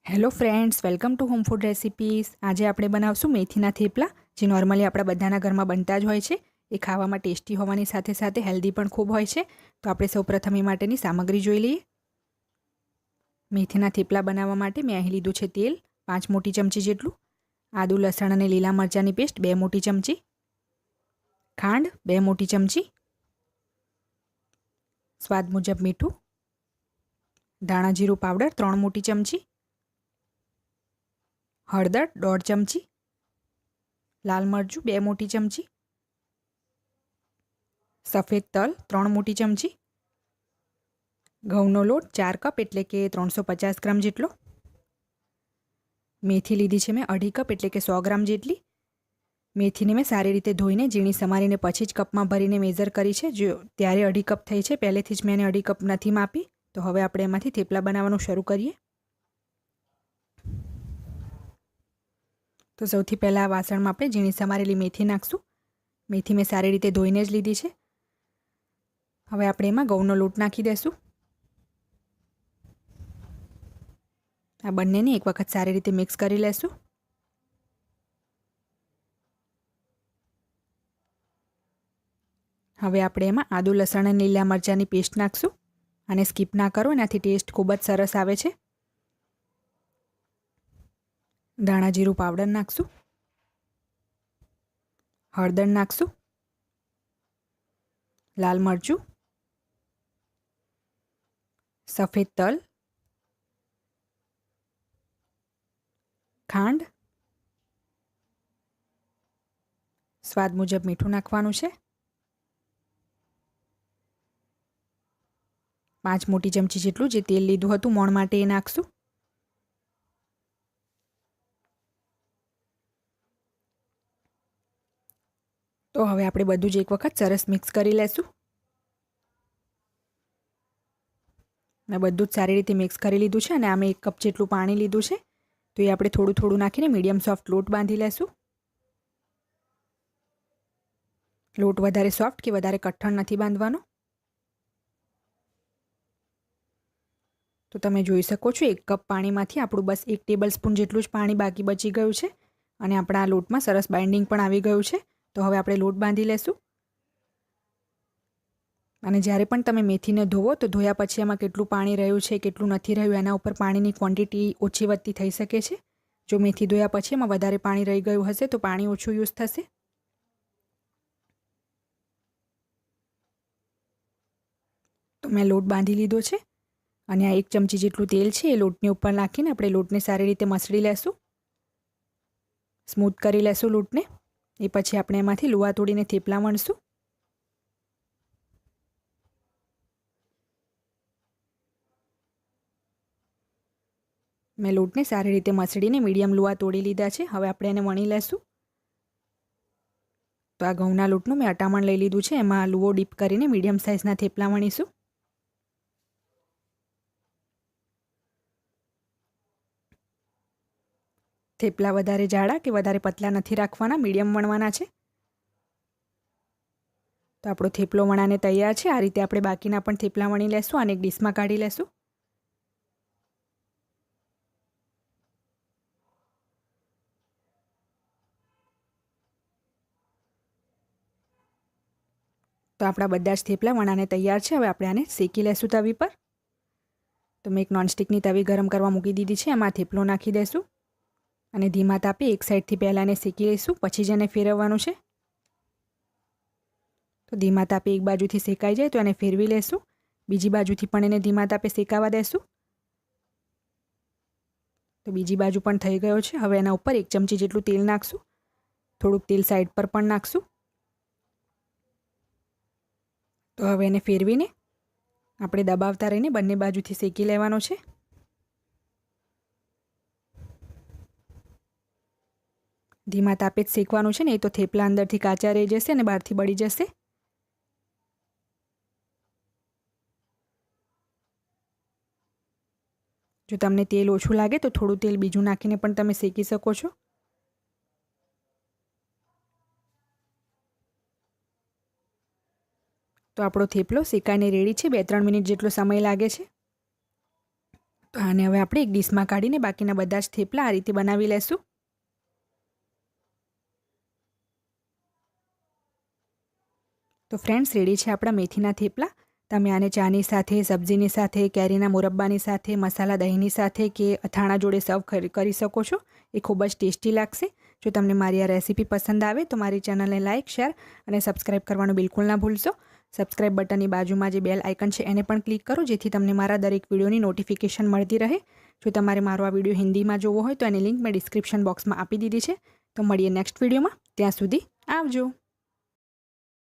Hello friends, welcome to home food recipes. આજે આપણે બનાવશું મેથીના થેપલા, જે નોર્મલી આપણા બધાના ઘરમાં બનતા જ હોય છે. એ ખાવામાં ટેસ્ટી હોવાની સાથે સાથે હેલ્ધી પણ ખૂબ હોય છે. તો આપણે સૌપ્રથમ એ માટેની સામગ્રી જોઈ લઈએ. મેથીના થેપલા બનાવવા માટે મેં અહીં લીધું છે તેલ 5 મોટી ચમચી જેટલું, આદુ લસણ અને લીલા મરચાંની પેસ્ટ 2 મોટી ચમચી, ખાંડ 2 મોટી ચમચી, સ્વાદ મુજબ મીઠું, ધાણા જીરું પાવડર 3 મોટી ચમચી, હળદર 1.5 ચમચી, લાલ મરચું 2 મોટી ચમચી, સફેદ તલ 3 મોટી ચમચી, ઘઉંનો લોટ 4 કપ એટલે કે 350 ગ્રામ જેટલો, મેથી લીધી છે મેં 2.5 કપ એટલે કે 100 ગ્રામ જેટલી. મેથીને મેં સારી રીતે ધોઈને ઝીણી સમારીને પછી જ કપમાં ભરીને મેઝર કરી છે. જો ત્યારે 2.5 કપ થઈ છે, પહેલેથી જ મેં એને 2.5 કપ નથી માપી. તો હવે આપણે એમાંથી થેપલા બનાવવાનું શરૂ કરીએ. તો સૌથી પહેલાં આ વાસણમાં આપણે ઝીણી સમારેલી મેથી નાખશું. મેથી મેં સારી રીતે ધોઈને જ લીધી છે. હવે આપણે એમાં ઘઉંનો લોટ નાખી દઈશું. આ બંનેને એક વખત સારી રીતે મિક્સ કરી લેશું. હવે આપણે એમાં આદુ લસણ અને લીલા મરચાંની પેસ્ટ નાખશું. આને સ્કીપ ના કરો, એનાથી ટેસ્ટ ખૂબ જ સરસ આવે છે. ધાણા જીરું પાવડર નાખશું, હળદર નાખશું, લાલ મરચું, સફેદ તલ, ખાંડ, સ્વાદ મુજબ મીઠું નાખવાનું છે, 5 મોટી ચમચી જેટલું જે તેલ લીધું હતું મોણ માટે એ નાખશું. તો હવે આપણે બધું જ એક વખત સરસ મિક્સ કરી લેશું. મેં બધું જ સારી રીતે મિક્સ કરી લીધું છે અને આમે 1 કપ જેટલું પાણી લીધું છે. તો એ આપણે થોડું થોડું નાખીને મીડિયમ સોફ્ટ લોટ બાંધી લેશું. લોટ વધારે સોફ્ટ કે વધારે કઠણ નથી બાંધવાનો. તો તમે જોઈ શકો છો 1 કપ પાણીમાંથી આપણું બસ 1 ટેબલ સ્પૂન જેટલું જ પાણી બાકી બચી ગયું છે અને આપણા લોટમાં સરસ બાઇન્ડિંગ પણ આવી ગયું છે. તો હવે આપણે લોટ બાંધી લેશું. અને જ્યારે પણ તમે મેથીને ધોવો તો ધોયા પછી એમાં કેટલું પાણી રહ્યું છે, કેટલું નથી રહ્યું, એના ઉપર પાણીની ક્વોન્ટિટી ઓછી વધતી થઈ શકે છે. જો મેથી ધોયા પછી એમાં વધારે પાણી રહી ગયું હશે તો પાણી ઓછું યુઝ થશે. તો મેં લોટ બાંધી લીધો છે અને આ 1 ચમચી જેટલું તેલ છે એ લોટની ઉપર નાખીને આપણે લોટને સારી રીતે મસળી લેશું. સ્મૂથ કરી લેશું લોટને. એ પછી આપણે એમાંથી લુવા તોડીને થેપલા વણશું. મેં લોટને સારી રીતે મસળીને મીડિયમ લુવા તોડી લીધા છે. હવે આપણે એને વણી લેશું. તો આ ઘઉંના લોટનું મેં અટામણ લઈ લીધું છે, એમાં લુવો ડીપ કરીને મીડિયમ સાઇઝના થેપલા વણીશું. થેપલા વધારે જાડા કે વધારે પતલા નથી રાખવાના, મીડિયમ વણવાના છે. તો આપણો થેપલો વણાને તૈયાર છે. આ રીતે આપણે બાકીના પણ થેપલા વણી લેશું અને એક ડીશમાં કાઢી લેશું. તો આપણા બધા જ થેપલા વણાને તૈયાર છે. હવે આપણે આને શેકી લેશું તવી પર. તો મેં એક નોનસ્ટિકની તવી ગરમ કરવા મૂકી દીધી છે. એમાં થેપલો નાખી દઈશું અને ધીમા તાપે એક સાઈડથી પહેલાં એને શેકી લઈશું, પછી જ એને ફેરવવાનું છે. તો ધીમા તાપે એક બાજુથી શેકાઈ જાય તો એને ફેરવી લેશું. બીજી બાજુથી પણ એને ધીમા તાપે શેકાવા દેશું. તો બીજી બાજુ પણ થઈ ગયો છે. હવે એના ઉપર 1 ચમચી જેટલું તેલ નાખશું. થોડુંક તેલ સાઈડ પર પણ નાખશું. તો હવે એને ફેરવીને આપણે દબાવતા રહીને બંને બાજુથી શેકી લેવાનો છે. ધીમા તાપે જ શેકવાનું છે, ને એ તો થેપલા અંદરથી કાચા રહી જશે અને બહારથી બળી જશે. જો તમને તેલ ઓછું લાગે તો થોડું તેલ બીજું નાખીને પણ તમે શેકી શકો છો. તો આપણો થેપલો શેકાઈને રેડી છે. 2-3 મિનિટ જેટલો સમય લાગે છે. તો આને હવે આપણે એક ડીશમાં કાઢીને બાકીના બધા જ થેપલા આ રીતે બનાવી લેશું. તો ફ્રેન્ડ્સ, રેડી છે આપણા મેથીના થેપલા. તમે આને ચાની સાથે, સબ્જીની સાથે, કેરીના મુરબ્બાની સાથે, મસાલા દહીંની સાથે કે અથાણા જોડે સર્વ કરી શકો છો. એ ખૂબ જ ટેસ્ટી લાગશે. જો તમને મારી આ રેસીપી પસંદ આવે તો મારી ચેનલને લાઇક, શેર અને સબસ્ક્રાઈબ કરવાનું બિલકુલ ના ભૂલશો. સબસ્ક્રાઈબ બટનની બાજુમાં જે બેલ આઇકન છે એને પણ ક્લિક કરો, જેથી તમને મારા દરેક વિડીયોની નોટિફિકેશન મળતી રહે. જો તમારે મારો આ વિડીયો હિન્દીમાં જોવો હોય તો એની લિંક મેં ડિસ્ક્રિપ્શન બોક્સમાં આપી દીધી છે. તો મળીએ નેક્સ્ટ વિડીયોમાં. ત્યાં સુધી આવજો.